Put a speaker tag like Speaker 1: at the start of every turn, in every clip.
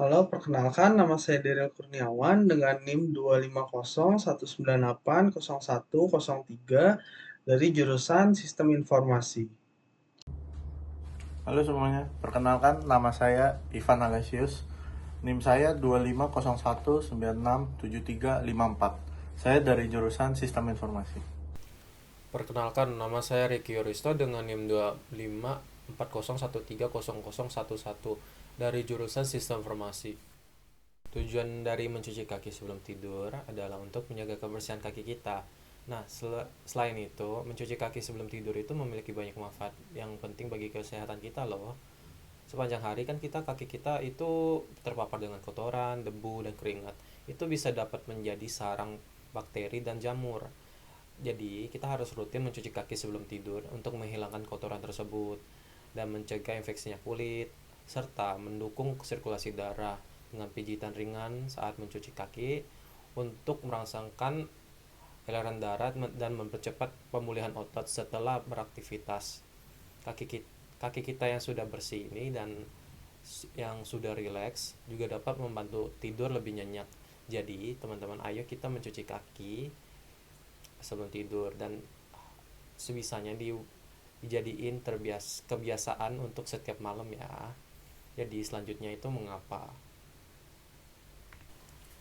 Speaker 1: Halo, perkenalkan nama saya Daryl Kurniawan dengan NIM 25019810103 dari jurusan Sistem Informasi.
Speaker 2: Halo semuanya, perkenalkan nama saya Ivan Agasius. NIM saya 25011973554. Saya dari jurusan Sistem Informasi.
Speaker 3: Perkenalkan, nama saya Ricky Yoristo dengan NIM 2540130011 dari jurusan Sistem Informasi. Tujuan dari mencuci kaki sebelum tidur adalah untuk menjaga kebersihan kaki kita. Nah, selain itu, mencuci kaki sebelum tidur itu memiliki banyak manfaat yang penting bagi kesehatan kita loh. Sepanjang hari kan kaki kita itu terpapar dengan kotoran, debu, dan keringat. Itu bisa dapat menjadi sarang bakteri dan jamur. Jadi, kita harus rutin mencuci kaki sebelum tidur untuk menghilangkan kotoran tersebut dan mencegah infeksinya kulit, serta mendukung sirkulasi darah dengan pijitan ringan saat mencuci kaki untuk merangsangkan aliran darah dan mempercepat pemulihan otot setelah beraktivitas. Kaki kita, kaki kita yang sudah bersih ini dan yang sudah rileks juga dapat membantu tidur lebih nyenyak. Jadi, teman-teman, ayo kita mencuci kaki sebelum tidur dan sebisanya dijadiin kebiasaan untuk setiap malam ya. Jadi selanjutnya itu mengapa?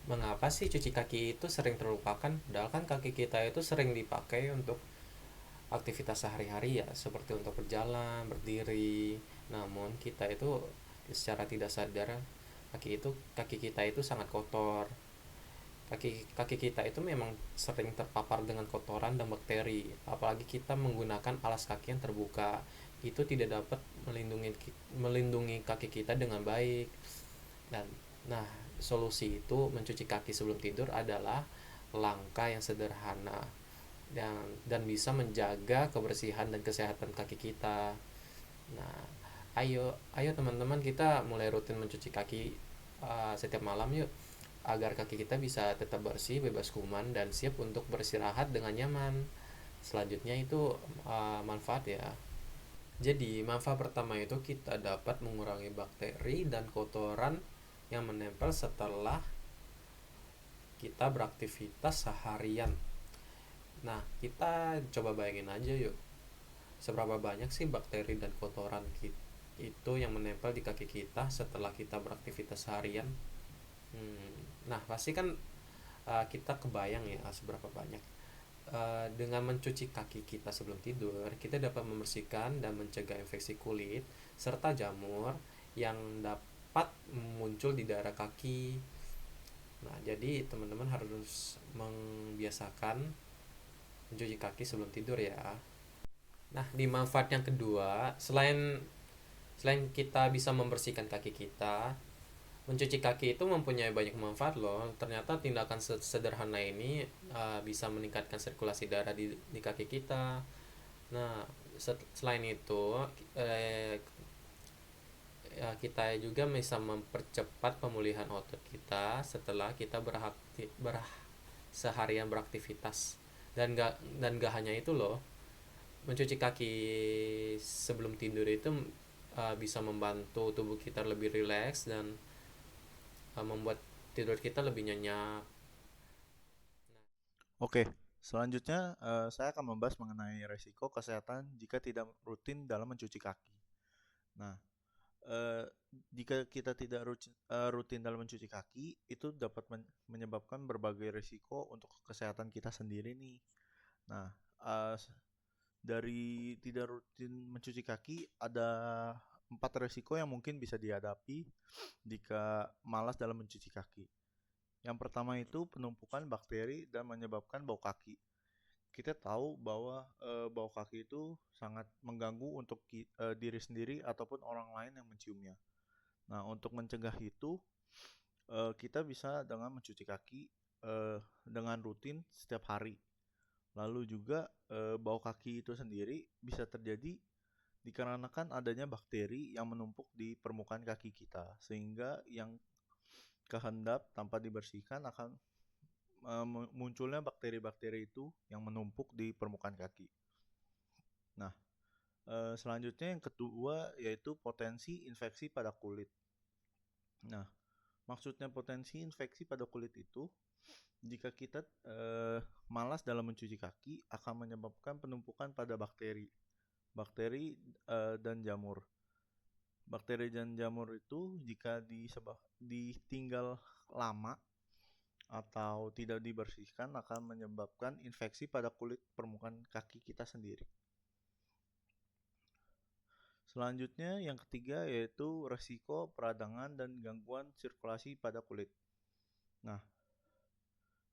Speaker 3: Mengapa sih cuci kaki itu sering terlupakan? Padahal kan kaki kita itu sering dipakai untuk aktivitas sehari-hari ya, seperti untuk berjalan, berdiri. Namun kita itu secara tidak sadar kaki kita itu sangat kotor. Kaki kita itu memang sering terpapar dengan kotoran dan bakteri, apalagi kita menggunakan alas kaki yang terbuka. Itu tidak dapat melindungi kaki kita dengan baik. Dan nah, solusi itu mencuci kaki sebelum tidur adalah langkah yang sederhana dan bisa menjaga kebersihan dan kesehatan kaki kita. Nah, ayo teman-teman, kita mulai rutin mencuci kaki setiap malam yuk, agar kaki kita bisa tetap bersih, bebas kuman, dan siap untuk beristirahat dengan nyaman. Selanjutnya itu manfaat ya. Jadi, manfaat pertama itu kita dapat mengurangi bakteri dan kotoran yang menempel setelah kita beraktivitas seharian. Nah, kita coba bayangin aja yuk, seberapa banyak sih bakteri dan kotoran itu yang menempel di kaki kita setelah kita beraktivitas seharian. Nah, pasti kan kita kebayang ya seberapa banyak. Dengan mencuci kaki kita sebelum tidur, kita dapat membersihkan dan mencegah infeksi kulit serta jamur yang dapat muncul di daerah kaki. Nah, jadi teman-teman harus membiasakan mencuci kaki sebelum tidur ya. Nah, di manfaat yang kedua, selain kita bisa membersihkan kaki kita, mencuci kaki itu mempunyai banyak manfaat loh. Ternyata tindakan sederhana ini bisa meningkatkan sirkulasi darah di kaki kita. Nah, selain itu, eh, kita juga bisa mempercepat pemulihan otot kita setelah kita seharian beraktivitas. Dan gak hanya itu loh, mencuci kaki sebelum tidur itu bisa membantu tubuh kita lebih rileks dan membuat tidur kita lebih nyenyak.
Speaker 2: Oke, selanjutnya saya akan membahas mengenai resiko kesehatan jika tidak rutin dalam mencuci kaki. Nah, eh, jika kita tidak rutin dalam mencuci kaki, itu dapat menyebabkan berbagai risiko untuk kesehatan kita sendiri nih. Nah, eh, dari tidak rutin mencuci kaki ada 4 resiko yang mungkin bisa dihadapi jika malas dalam mencuci kaki. Yang pertama itu penumpukan bakteri dan menyebabkan bau kaki. Kita tahu bahwa bau kaki itu sangat mengganggu untuk diri sendiri ataupun orang lain yang menciumnya. Nah, untuk mencegah itu, kita bisa dengan mencuci kaki dengan rutin setiap hari. Lalu juga bau kaki itu sendiri bisa terjadi dikarenakan adanya bakteri yang menumpuk di permukaan kaki kita, sehingga yang kehendap tanpa dibersihkan akan munculnya bakteri-bakteri itu yang menumpuk di permukaan kaki. Nah, selanjutnya yang kedua yaitu potensi infeksi pada kulit. Nah, Maksudnya potensi infeksi pada kulit itu, jika kita malas dalam mencuci kaki akan menyebabkan penumpukan pada bakteri dan jamur. Bakteri dan jamur itu jika ditinggal lama atau tidak dibersihkan akan menyebabkan infeksi pada kulit permukaan kaki kita sendiri. Selanjutnya yang ketiga yaitu resiko peradangan dan gangguan sirkulasi pada kulit. Nah,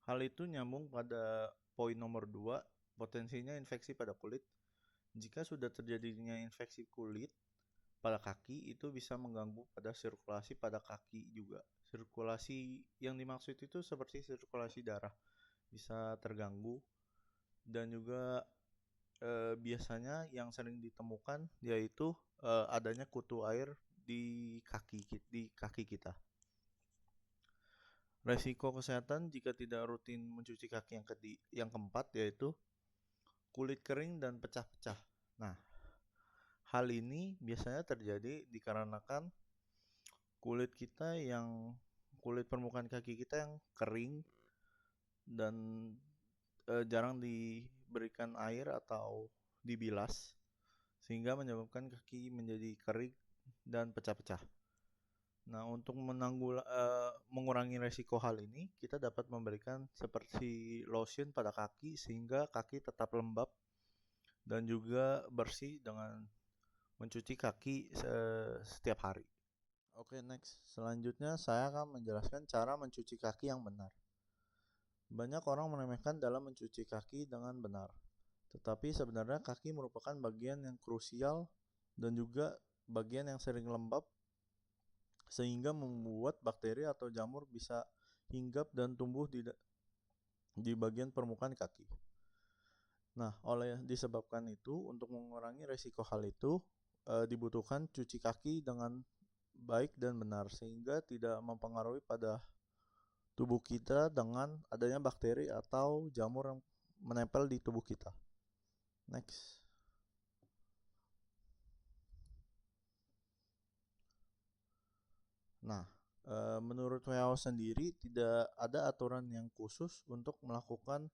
Speaker 2: hal itu nyambung pada poin nomor 2, potensinya infeksi pada kulit. Jika sudah terjadinya infeksi kulit pada kaki, itu bisa mengganggu pada sirkulasi pada kaki juga. Sirkulasi yang dimaksud itu seperti sirkulasi darah bisa terganggu, dan juga biasanya yang sering ditemukan yaitu adanya kutu air di kaki kita. Resiko kesehatan jika tidak rutin mencuci kaki yang keempat yaitu kulit kering dan pecah-pecah. Nah, hal ini biasanya terjadi dikarenakan kulit permukaan kaki kita yang kering dan jarang diberikan air atau dibilas, sehingga menyebabkan kaki menjadi kering dan pecah-pecah. Nah, untuk mengurangi resiko hal ini, kita dapat memberikan seperti lotion pada kaki sehingga kaki tetap lembab dan juga bersih dengan mencuci kaki setiap hari. Oke, next. Selanjutnya saya akan menjelaskan cara mencuci kaki yang benar. Banyak orang meremehkan dalam mencuci kaki dengan benar. Tetapi sebenarnya kaki merupakan bagian yang krusial dan juga bagian yang sering lembab sehingga membuat bakteri atau jamur bisa hinggap dan tumbuh di bagian permukaan kaki. Nah, disebabkan itu, untuk mengurangi resiko hal itu, dibutuhkan cuci kaki dengan baik dan benar sehingga tidak mempengaruhi pada tubuh kita dengan adanya bakteri atau jamur yang menempel di tubuh kita. Next. Nah, menurut WHO sendiri tidak ada aturan yang khusus untuk melakukan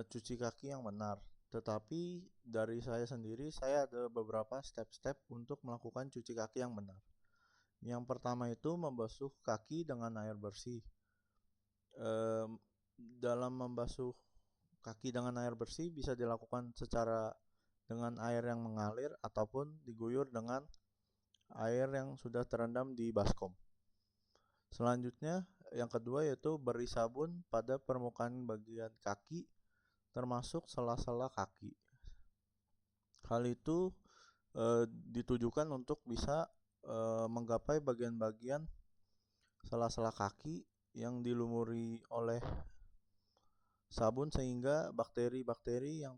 Speaker 2: cuci kaki yang benar. Tetapi dari saya sendiri, saya ada beberapa step-step untuk melakukan cuci kaki yang benar. Yang pertama itu membasuh kaki dengan air bersih. Dalam membasuh kaki dengan air bersih bisa dilakukan dengan air yang mengalir ataupun diguyur dengan air yang sudah terendam di baskom. Selanjutnya, yang kedua yaitu beri sabun pada permukaan bagian kaki termasuk sela-sela kaki. Hal itu ditujukan untuk bisa menggapai bagian-bagian sela-sela kaki yang dilumuri oleh sabun sehingga bakteri-bakteri yang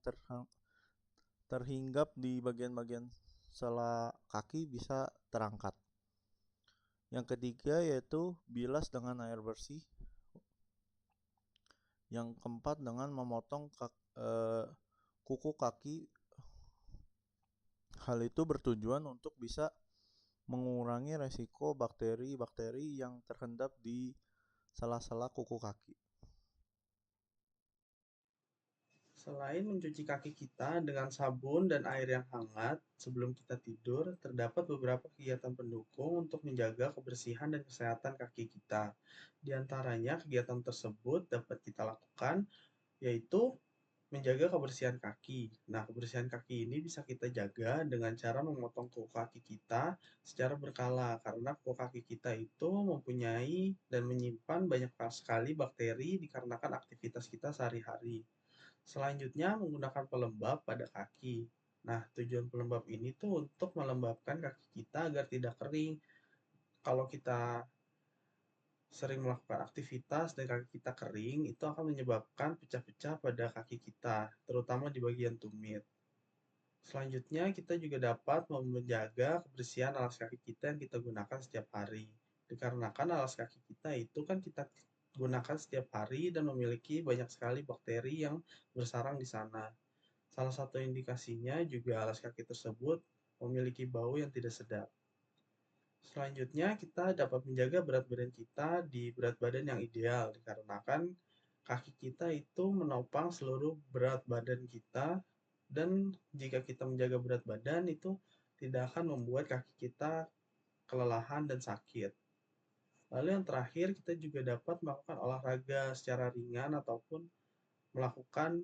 Speaker 2: terhinggap di bagian-bagian sela kaki bisa terangkat. Yang ketiga yaitu bilas dengan air bersih. Yang keempat dengan memotong kuku kaki. Hal itu bertujuan untuk bisa mengurangi resiko bakteri-bakteri yang terhendap di sela-sela kuku kaki.
Speaker 1: Selain mencuci kaki kita dengan sabun dan air yang hangat sebelum kita tidur, terdapat beberapa kegiatan pendukung untuk menjaga kebersihan dan kesehatan kaki kita. Di antaranya, kegiatan tersebut dapat kita lakukan yaitu menjaga kebersihan kaki. Nah, kebersihan kaki ini bisa kita jaga dengan cara memotong kuku kaki kita secara berkala, karena kuku kaki kita itu mempunyai dan menyimpan banyak sekali bakteri dikarenakan aktivitas kita sehari-hari. Selanjutnya, menggunakan pelembab pada kaki. Nah, tujuan pelembab ini tuh untuk melembabkan kaki kita agar tidak kering. Kalau kita sering melakukan aktivitas dan kaki kita kering, itu akan menyebabkan pecah-pecah pada kaki kita, terutama di bagian tumit. Selanjutnya, kita juga dapat menjaga kebersihan alas kaki kita yang kita gunakan setiap hari. Dikarenakan alas kaki kita itu kan kita gunakan setiap hari dan memiliki banyak sekali bakteri yang bersarang di sana. Salah satu indikasinya juga alas kaki tersebut memiliki bau yang tidak sedap. Selanjutnya, kita dapat menjaga berat badan kita di berat badan yang ideal, dikarenakan kaki kita itu menopang seluruh berat badan kita, dan jika kita menjaga berat badan itu tidak akan membuat kaki kita kelelahan dan sakit. Lalu yang terakhir, kita juga dapat melakukan olahraga secara ringan ataupun melakukan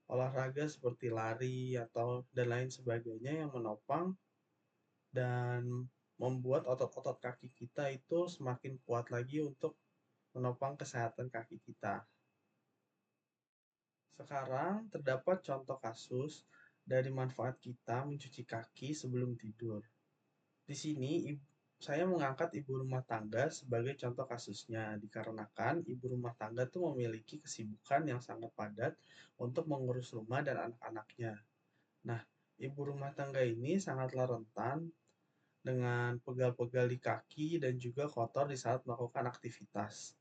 Speaker 1: olahraga seperti lari atau dan lain sebagainya yang menopang dan membuat otot-otot kaki kita itu semakin kuat lagi untuk menopang kesehatan kaki kita. Sekarang terdapat contoh kasus dari manfaat kita mencuci kaki sebelum tidur. Di sini saya mengangkat ibu rumah tangga sebagai contoh kasusnya, dikarenakan ibu rumah tangga itu memiliki kesibukan yang sangat padat untuk mengurus rumah dan anak-anaknya. Nah, ibu rumah tangga ini sangatlah rentan dengan pegal-pegal di kaki dan juga kotor di saat melakukan aktivitas.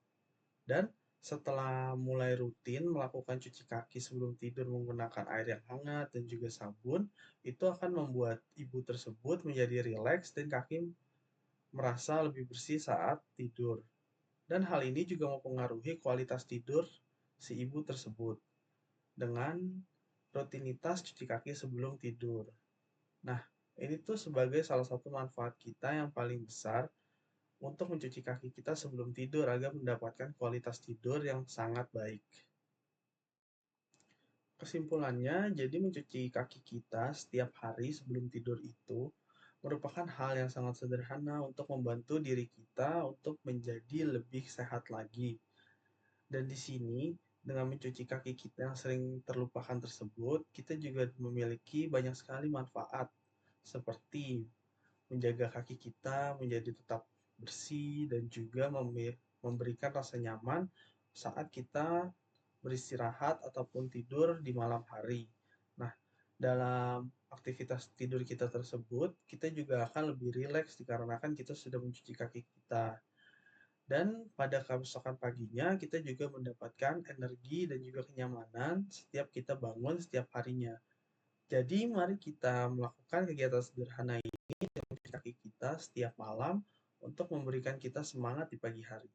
Speaker 1: Dan setelah mulai rutin melakukan cuci kaki sebelum tidur menggunakan air yang hangat dan juga sabun, itu akan membuat ibu tersebut menjadi rileks dan kaki merasa lebih bersih saat tidur. Dan hal ini juga mempengaruhi kualitas tidur si ibu tersebut dengan rutinitas cuci kaki sebelum tidur. Nah, ini tuh sebagai salah satu manfaat kita yang paling besar untuk mencuci kaki kita sebelum tidur agar mendapatkan kualitas tidur yang sangat baik. Kesimpulannya, jadi mencuci kaki kita setiap hari sebelum tidur itu merupakan hal yang sangat sederhana untuk membantu diri kita untuk menjadi lebih sehat lagi. Dan di sini, dengan mencuci kaki kita yang sering terlupakan tersebut, kita juga memiliki banyak sekali manfaat, seperti menjaga kaki kita menjadi tetap bersih dan juga memberikan rasa nyaman saat kita beristirahat ataupun tidur di malam hari. Nah, dalam aktivitas tidur kita tersebut, kita juga akan lebih rileks dikarenakan kita sudah mencuci kaki kita. Dan pada keesokan paginya, kita juga mendapatkan energi dan juga kenyamanan setiap kita bangun setiap harinya. Jadi, mari kita melakukan kegiatan sederhana ini, mencuci kaki kita setiap malam untuk memberikan kita semangat di pagi hari.